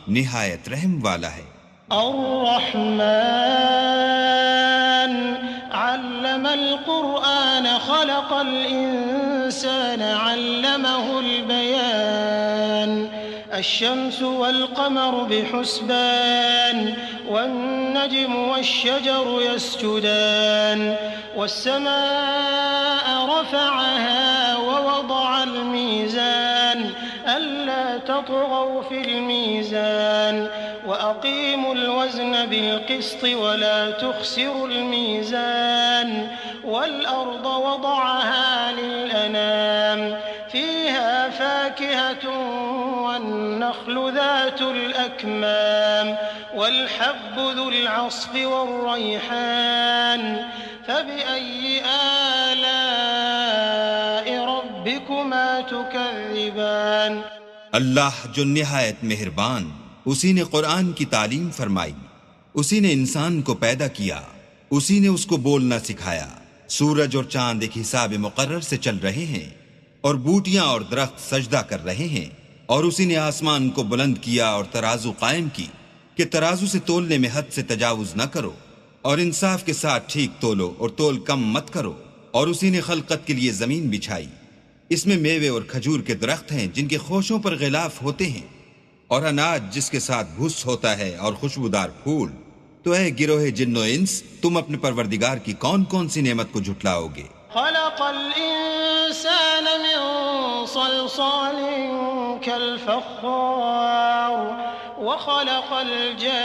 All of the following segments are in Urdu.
نہایت رحم والا ہے۔ الرحمن علم القرآن خلق الإنسان علمه البيان الشمس والقمر بحسبان والنجم والشجر يسجدان والسماء رفعها ووضع الميزان ألا تطغوا في الميزان وأقيموا الوزن بالقسط ولا تخسروا الميزان والأرض وضعها للأنام فيها فاكهة والنخل ذات الأكمام والحب ذو العصف والريحان فبأي آلاء ربكما تكذبان۔ اللہ جو نہایت مہربان، اسی نے قرآن کی تعلیم فرمائی، اسی نے انسان کو پیدا کیا، اسی نے اس کو بولنا سکھایا۔ سورج اور چاند ایک حساب مقرر سے چل رہے ہیں اور بوٹیاں اور درخت سجدہ کر رہے ہیں، اور اسی نے آسمان کو بلند کیا اور ترازو قائم کی کہ ترازو سے تولنے میں حد سے تجاوز نہ کرو، اور انصاف کے ساتھ ٹھیک تولو اور تول کم مت کرو۔ اور اسی نے خلقت کے لیے زمین بچھائی، اس میں میوے اور کھجور کے درخت ہیں جن کے خوشوں پر غلاف ہوتے ہیں، اور اناج جس کے ساتھ بھس ہوتا ہے، اور خوشبودار پھول۔ تو اے گروہ جن و انس، تم اپنے پروردگار کی کون کون سی نعمت کو جھٹلاؤ گے؟ خلق الإنسان من صلصال كالفخار وخلق الجان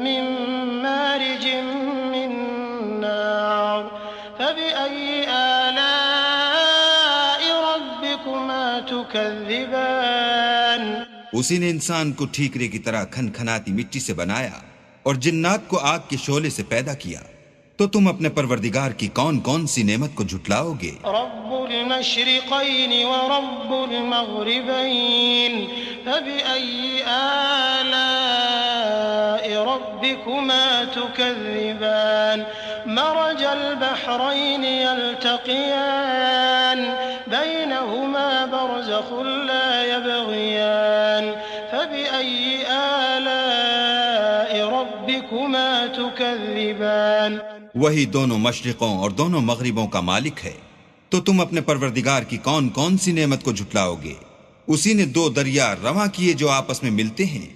من مارج من نار فبأي آلاء ربكما تكذبان۔ اسی نے انسان کو ٹھیکرے کی طرح کھن کھناتی مٹی سے بنایا اور جنات کو آگ کے شعلے سے پیدا کیا، تو تم اپنے پروردگار کی کون کون سی نعمت کو جھٹلاؤ گے؟ رب المشرقین ورب المغربین فبأي آلاء ربكما تكذبان۔ مرج البحرين يلتقيان بينهما برزخ لا يبغيان فبأي آلاء ربكما تكذبان۔ وہی دونوں مشرقوں اور دونوں مغربوں کا مالک ہے، تو تم اپنے پروردگار کی کون کون سی نعمت کو جھٹلاؤ گے؟ اسی نے دو دریا رواں کیے جو آپس میں ملتے ہیں،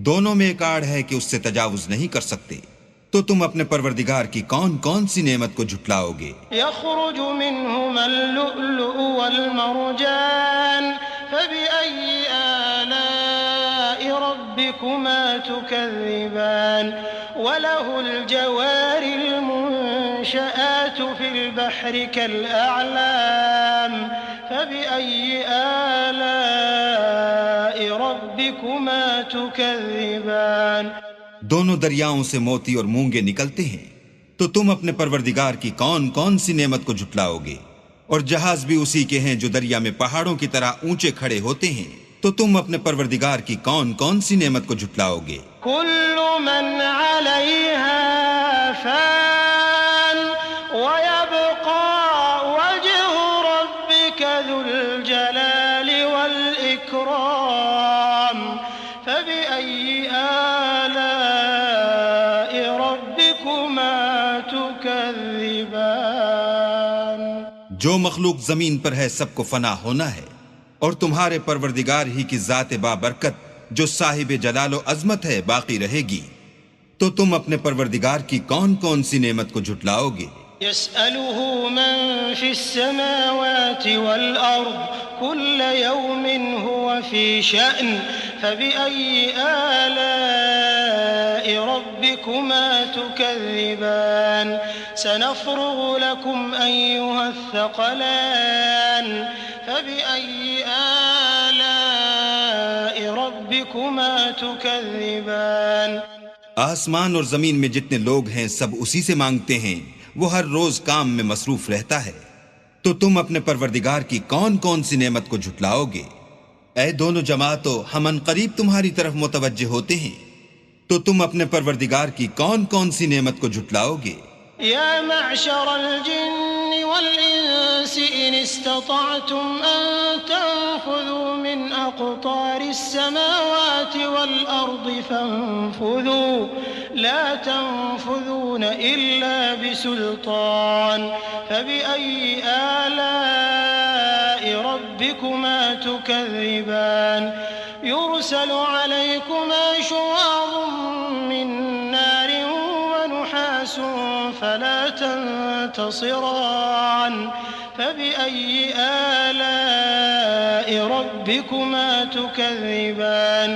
دونوں میں ایک آڑ ہے کہ اس سے تجاوز نہیں کر سکتے، تو تم اپنے پروردگار کی کون کون سی نعمت کو جھٹلاؤ گے؟ يخرج منهما اللؤلؤ والمرجان فبأي آلاء ربكما تكذبان۔ وله الجوار المنشآت في البحر كالأعلام فبأي آلاء ربكما تكذبان۔ دونوں دریاؤں سے موتی اور مونگے نکلتے ہیں، تو تم اپنے پروردگار کی کون کون سی نعمت کو جھٹلاؤ گے؟ اور جہاز بھی اسی کے ہیں جو دریا میں پہاڑوں کی طرح اونچے کھڑے ہوتے ہیں، تو تم اپنے پروردگار کی کون کون سی نعمت کو جھٹلاؤ گے؟ كل من عليها فان ويبقى وجه ربك ذو الجلال والإكرام فبأي آلاء ربكما تكذبان۔ جو مخلوق زمین پر ہے سب کو فنا ہونا ہے، اور تمہارے پروردگار ہی کی ذات بابرکت جو صاحب جلال و عظمت ہے باقی رہے گی، تو تم اپنے پروردگار کی کون کون سی نعمت کو جھٹلاؤ گے؟ يسأله من في السماوات والأرض كل يوم هو في شأن فبأي آلاء ربكما تكذبان۔ سنفرغ لكم أيها الثقلان فبأي آلاء ربكما تكذبان۔ آسمان اور زمین میں جتنے لوگ ہیں سب اسی سے مانگتے ہیں، وہ ہر روز کام میں مصروف رہتا ہے، تو تم اپنے پروردگار کی کون کون سی نعمت کو جھٹلاؤ گے؟ اے دونوں جماعتوں، ہم ان قریب تمہاری طرف متوجہ ہوتے ہیں، تو تم اپنے پروردگار کی کون کون سی نعمت کو جھٹلاؤ گے؟ یا معشر الجن والإنس إن استطعتم أن تنفذوا من أقطار السماوات والأرض فانفذوا لا تنفذون إلا بسلطان فبأي آلاء ربكما تكذبان يرسل عليكما شواظ من نار ونحاس فلا تنتصران فبأي آلاء ربكما تكذبان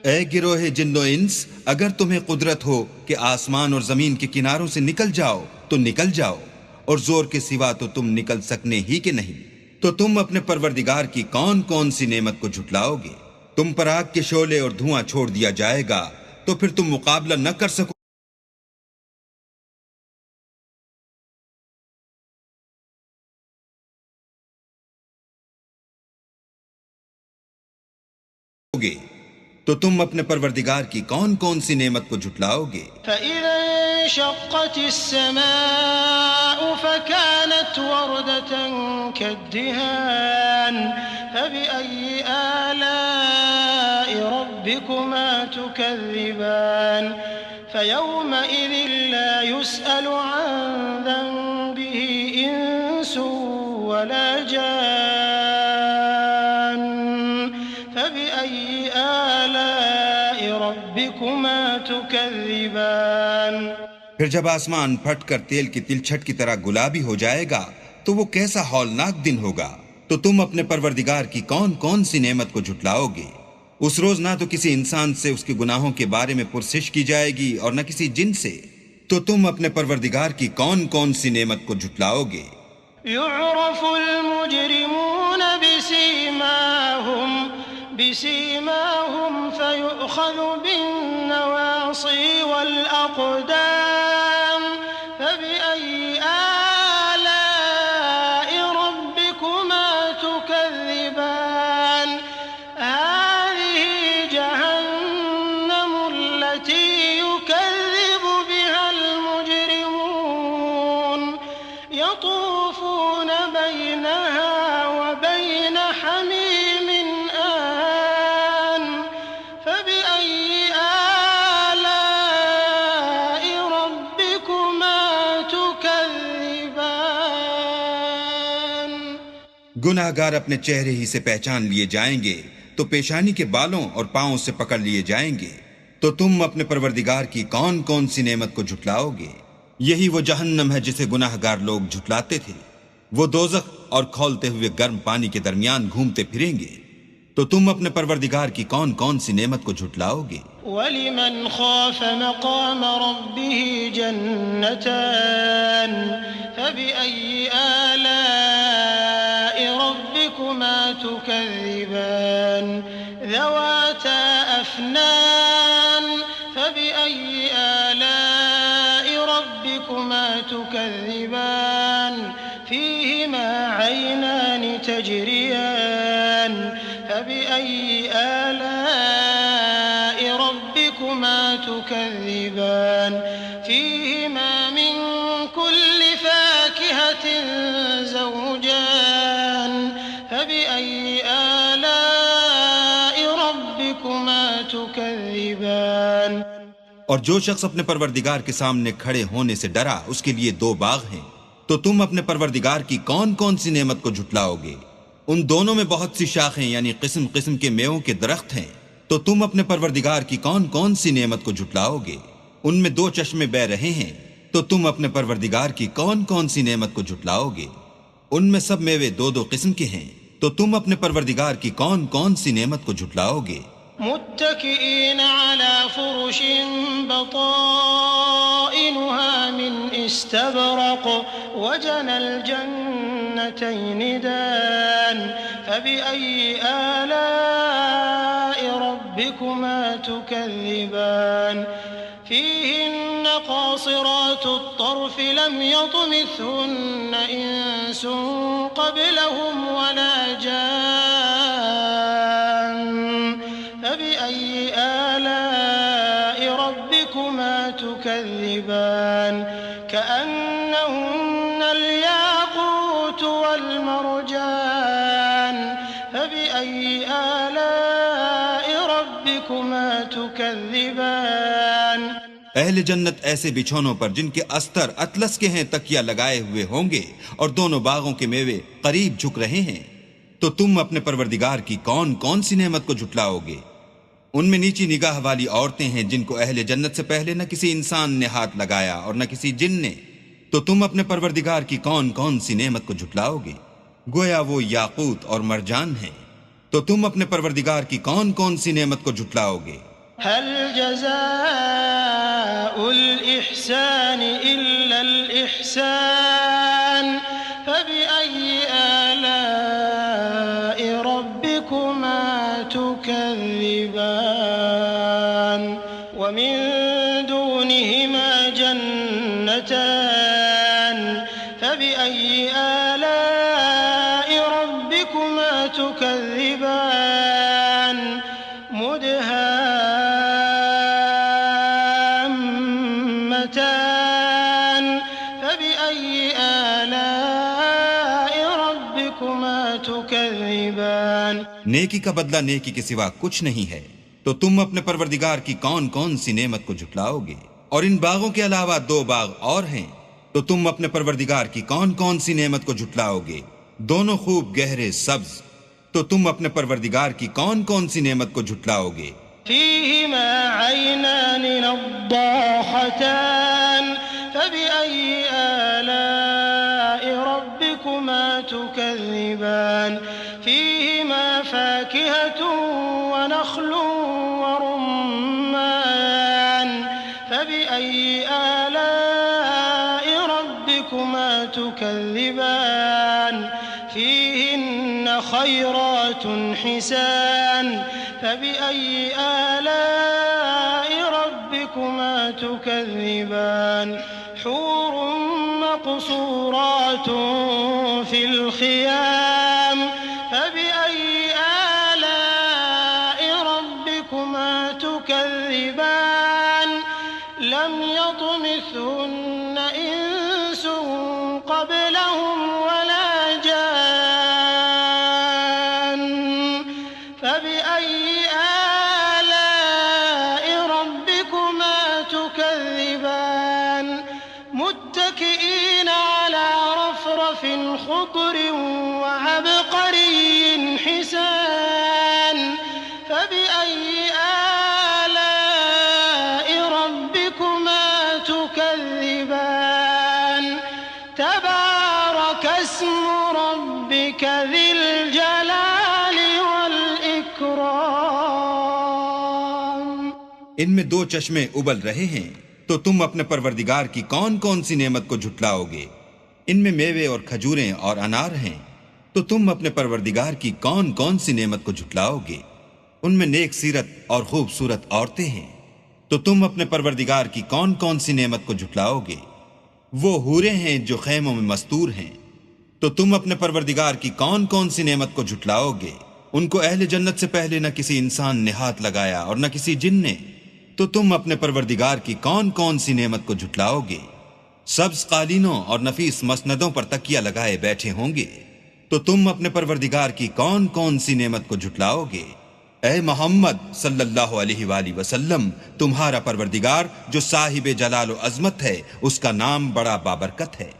اے گروہ جن و انس، اگر تمہیں قدرت ہو کہ آسمان اور زمین کے کناروں سے نکل جاؤ تو نکل جاؤ، اور زور کے سوا تو تم نکل سکنے ہی کہ نہیں، تو تم اپنے پروردگار کی کون کون سی نعمت کو جھٹلاؤ گے؟ تم پر آگ کے شعلے اور دھواں چھوڑ دیا جائے گا تو پھر تم مقابلہ نہ کر سکو گے، تو تم اپنے پروردگار کی کون کون سی نعمت کو جھٹلاؤ گے؟ فَإِذَا انشَقَّتِ السَّمَاءُ فَكَانَتْ وَرْدَةً كَالدِّهَانِ فَبِأَيِّ آلَاءِ رَبِّكُمَا تُكَذِّبَانِ فَيَوْمَئِذٍ لَا يُسْأَلُ عَن ذَنبِهِ إِنسٌ وَلَا جَانٌّ فَبِأَيِّ آلاء ربكما تكذبان پھر جب آسمان پھٹ کر تیل کی تلچھٹ کی طرح گلابی ہو جائے گا تو وہ کیسا ہولناک دن ہوگا، تو تم اپنے پروردگار کی کون کون سی نعمت کو جھٹلاؤ گے؟ اس روز نہ تو کسی انسان سے اس کے گناہوں کے بارے میں پرسش کی جائے گی اور نہ کسی جن سے، تو تم اپنے پروردگار کی کون کون سی نعمت کو جھٹلاؤ گے؟ يعرف المجرمون بسيماهم فيؤخذ بالنواصي والأقدام فبأي آلاء ربكما تكذبان هذه جهنم التي يكذب بها المجرمون يطوفون بينها وبين حميم آن فبأي آلاء ربكما تكذبان گناہ گار اپنے چہرے ہی سے پہچان لیے جائیں گے تو پیشانی کے بالوں اور پاؤں سے پکڑ لیے جائیں گے، تو تم اپنے پروردگار کی کون کون سی نعمت کو جھٹلاؤ گے؟ یہی وہ جہنم ہے جسے گناہ گار لوگ جھٹلاتے تھے، وہ دوزخ اور کھولتے ہوئے گرم پانی کے درمیان گھومتے پھریں گے، تو تم اپنے پروردگار کی کون کون سی نعمت کو جھٹلاؤ گے؟ ولمن خاف مقام ربه جنتان فبأي آلاء ربكما تكذبان ذواتا أفنان فبأي آلاء ربكما تكذبان فيهما عينان تجريان فبأي آلاء ربكما تكذبان فيهما من كل فاكهة زوجان فبأي آلاء ربكما تكذبان اور جو شخص اپنے پروردگار کے سامنے کھڑے ہونے سے ڈرا اس کے لیے دو باغ ہیں، تو تم اپنے پروردگار کی کون کون سی نعمت کو جھٹلاؤ گے؟ ان دونوں میں بہت سی شاخیں یعنی قسم قسم کے میووں کے درخت ہیں، تو تم اپنے پروردگار کی کون کون سی نعمت کو جھٹلاؤ گے؟ ان میں دو چشمے بہ رہے ہیں، تو تم اپنے پروردگار کی کون کون سی نعمت کو جھٹلاؤ گے؟ ان میں سب میوے دو دو قسم کے ہیں، تو تم اپنے پروردگار کی کون کون سی نعمت کو جھٹلاؤ گے؟ متكئين على فرش بطائنها من استبرق وجنى الجنتين دان فبأي آلاء ربكما تكذبان فيهن قاصرات الطرف لم يطمثهن إنس قبلهم ولا جان فبأي آلاء ربكما تكذبان كأنهن الياقوت ربكما تكذبان اہل جنت ایسے بچھونوں پر جن کے استر اطلس کے ہیں تکیہ لگائے ہوئے ہوں گے اور دونوں باغوں کے میوے قریب جھک رہے ہیں. تو تم اپنے پروردگار کی کون کون سی نعمت کو جھٹلاؤ گے؟ ان میں نیچی نگاہ والی عورتیں ہیں جن کو اہل جنت سے پہلے نہ کسی انسان نے ہاتھ لگایا اور نہ کسی جن نے. تو تم اپنے پروردگار کی کون کون سی نعمت کو جھٹلاؤ گے؟ گویا وہ یاقوت اور مرجان ہیں. تو تم اپنے پروردگار کی کون کون سی نعمت کو جھٹلاؤ گے؟ هل جزاء الإحسان إلا الإحسان فبأي آلاء ربكما تكذبان ومن دونهما جنتان فبأي آلاء ربكما تكذبان مدهامتان فبأي آلاء ربكما تكذبان نیکی کا بدلہ نیکی کے سوا کچھ نہیں ہے. تو تم اپنے پروردگار کی کون کون سی نعمت کو جھٹلاؤ گے؟ اور ان باغوں کے علاوہ 2 باغ اور ہیں. تو تم اپنے پروردگار کی کون کون سی نعمت کو جھٹلاؤ گے؟ دونوں خوب گہرے سبز. تو تم اپنے پروردگار کی کون کون سی نعمت کو جھٹلاؤ گے؟ فيهما عينان نضاختان فبأي آلاء ربكما تكذبان فيهما فاكهة ونخل ورمان فبأي آلاء ربكما تكذبان فيهن خيرات حسان فبأي آلاء ربكما تكذبان حور مقصورات في الخيام فبأي آلاء ربكما تكذبان لم يطمثهن إنس قبلهم ولا جان فبأي آلاء ربكما تكذبان متكئين على رفرف خضر وعبقري حسان فبأي آلاء ربكما تكذبان تبارك اسم ربك ذي الجلال والإكرام ان میں 2 چشمے ابل رہے ہیں. تو تم اپنے پروردگار کی کون کون سی نعمت کو جھٹلاؤ گے؟ ان میں میوے اور کھجوریں اور انار ہیں. تو تم اپنے پروردگار کی کون کون سی نعمت کو جھٹلاؤ گے؟ ان میں نیک سیرت اور خوبصورت عورتیں ہیں. تو تم اپنے پروردگار کی کون کون سی نعمت کو جھٹلاؤ گے؟ وہ حوریں ہیں جو خیموں میں مستور ہیں. تو تم اپنے پروردگار کی کون کون سی نعمت کو جھٹلاؤ گے؟ ان کو اہل جنت سے پہلے نہ کسی انسان نے ہاتھ لگایا اور نہ کسی جن نے. تو تم اپنے پروردگار کی کون کون سی نعمت کو جھٹلاؤ گے؟ سبز قالینوں اور نفیس مسندوں پر تکیہ لگائے بیٹھے ہوں گے. تو تم اپنے پروردگار کی کون کون سی نعمت کو جھٹلاؤ گے؟ اے محمد صلی اللہ علیہ وآلہ وسلم، تمہارا پروردگار جو صاحب جلال و عظمت ہے، اس کا نام بڑا بابرکت ہے.